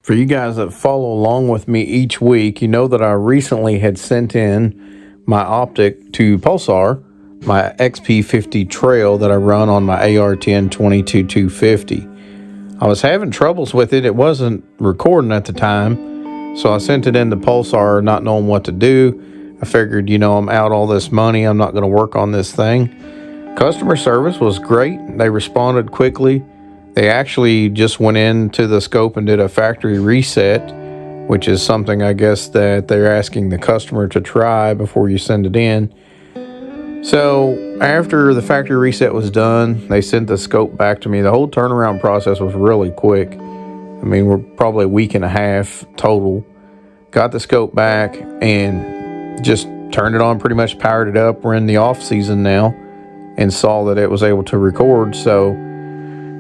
For you guys that follow along with me each week, you know that I recently had sent in my optic to Pulsar, my XP50 trail that I run on my AR-10 22-250. I was having troubles with it. It wasn't recording at the time, so I sent it into Pulsar not knowing what to do. I figured, I'm out all this money. I'm not going to work on this thing. Customer service was great. They responded quickly. They actually just went into the scope and did a factory reset, which is something I guess that they're asking the customer to try before you send it in. So after the factory reset was done, they sent the scope back to me. The whole turnaround process was really quick. I mean, we're probably a week and a half total. Got the scope back and just turned it on, pretty much powered it up. We're in the off season now and saw that it was able to record. So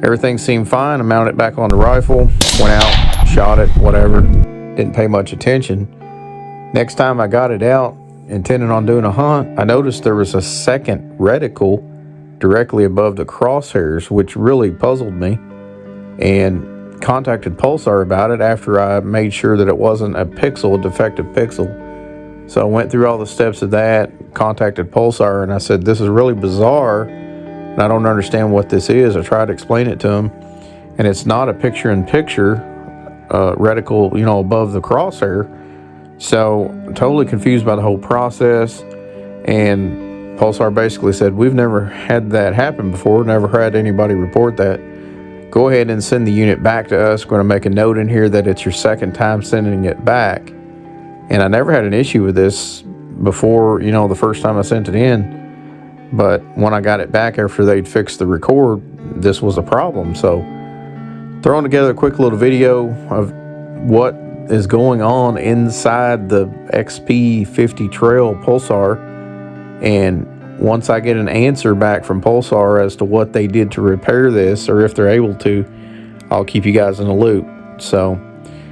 everything seemed fine. I mounted it back on the rifle, went out, shot it, whatever. Didn't pay much attention. Next time I got it out, intending on doing a hunt, I noticed there was a second reticle directly above the crosshairs, which really puzzled me, and contacted Pulsar about it after I made sure that it wasn't a defective pixel. So I went through all the steps of that, contacted Pulsar, and I said, this is really bizarre. I don't understand what this is. I tried to explain it to him, and it's not a picture-in-picture reticle, above the crosshair. So totally confused by the whole process. And Pulsar basically said, we've never had that happen before, never had anybody report that. Go ahead and send the unit back to us. We're going to make a note in here that it's your second time sending it back. And I never had an issue with this before, the first time I sent it in. But when I got it back after they'd fixed the record, this was a problem. So throwing together a quick little video of what is going on inside the XP50 trail Pulsar. And once I get an answer back from Pulsar as to what they did to repair this, or if they're able to, I'll keep you guys in the loop. So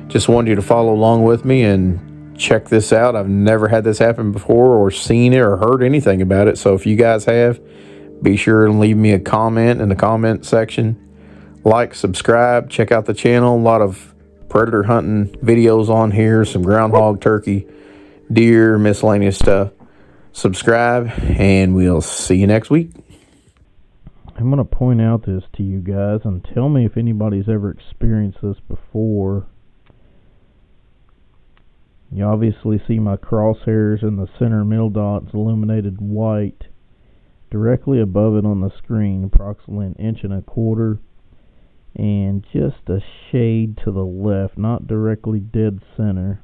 just wanted you to follow along with me and check this out. I've never had this happen before or seen it or heard anything about it. So if you guys have, be sure and leave me a comment in the comment section. Like, subscribe, check out the channel. A lot of predator hunting videos on here, some groundhog, turkey, deer, miscellaneous stuff. Subscribe, and we'll see you next week. I'm going to point out this to you guys and tell me if anybody's ever experienced this before. You obviously see my crosshairs in the center middle dots illuminated white directly above it on the screen, approximately 1.25 inches, and just a shade to the left, not directly dead center.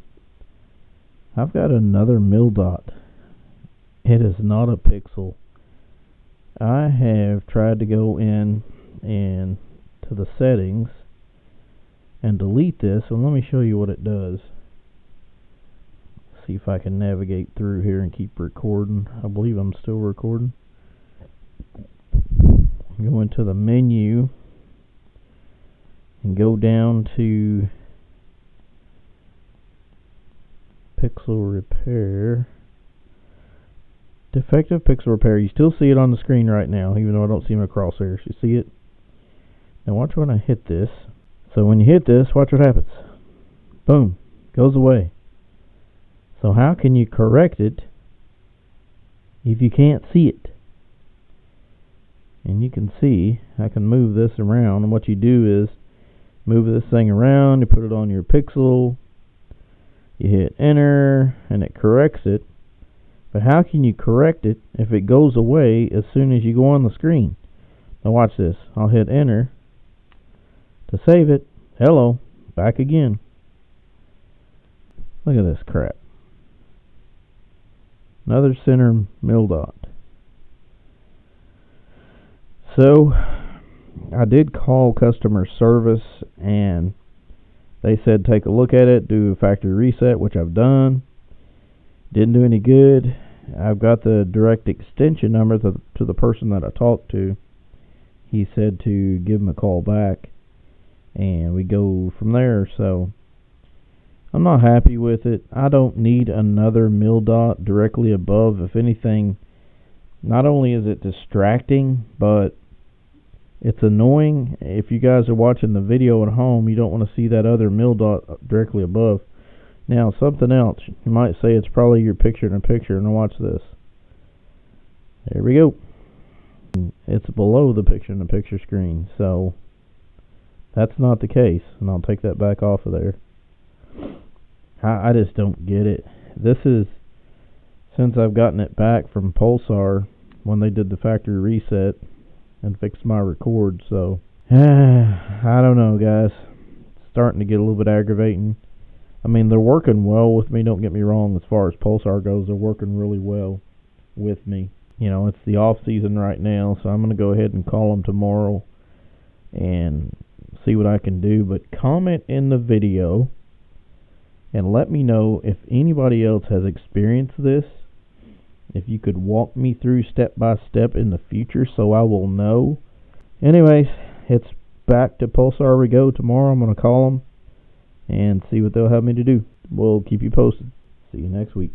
I've got another middle dot. It is not a pixel. I have tried to go in and to the settings and delete this, and let me show you what it does. See if I can navigate through here and keep recording. I believe I'm still recording. Go into the menu and go down to pixel repair. Defective pixel repair. You still see it on the screen right now, even though I don't see my crosshairs. You see it? Now watch when I hit this. So when you hit this, watch what happens. Boom. Goes away. So how can you correct it if you can't see it? And you can see, I can move this around, and what you do is move this thing around, you put it on your pixel, you hit enter, and it corrects it. But how can you correct it if it goes away as soon as you go on the screen? Now watch this. I'll hit enter to save it. Hello, back again. Look at this crap. Another center middle dot. So I did call customer service, and they said take a look at it, do a factory reset, which I've done. Didn't do any good. I've got the direct extension number to the person that I talked to. He said to give him a call back, and we go from there. So I'm not happy with it. I don't need another mill dot directly above. If anything, not only is it distracting, but It's annoying. If you guys are watching the video at home, you don't want to see that other mil dot directly above. Now, something else. You might say it's probably your picture-in-picture, and watch this. There we go. It's below the picture-in-picture screen, so that's not the case, and I'll take that back off of there. I just don't get it. This is since I've gotten it back from Pulsar when they did the factory reset and fixed my record, so I don't know, guys. It's starting to get a little bit aggravating. I mean, they're working well with me, don't get me wrong. As far as Pulsar goes, they're working really well with me. You know, it's the off season right now, so I'm going to go ahead and call them tomorrow and see what I can do. But comment in the video and let me know if anybody else has experienced this. If you could walk me through step by step in the future so I will know. Anyways, it's back to Pulsar we go tomorrow. I'm going to call them and see what they'll have me to do. We'll keep you posted. See you next week.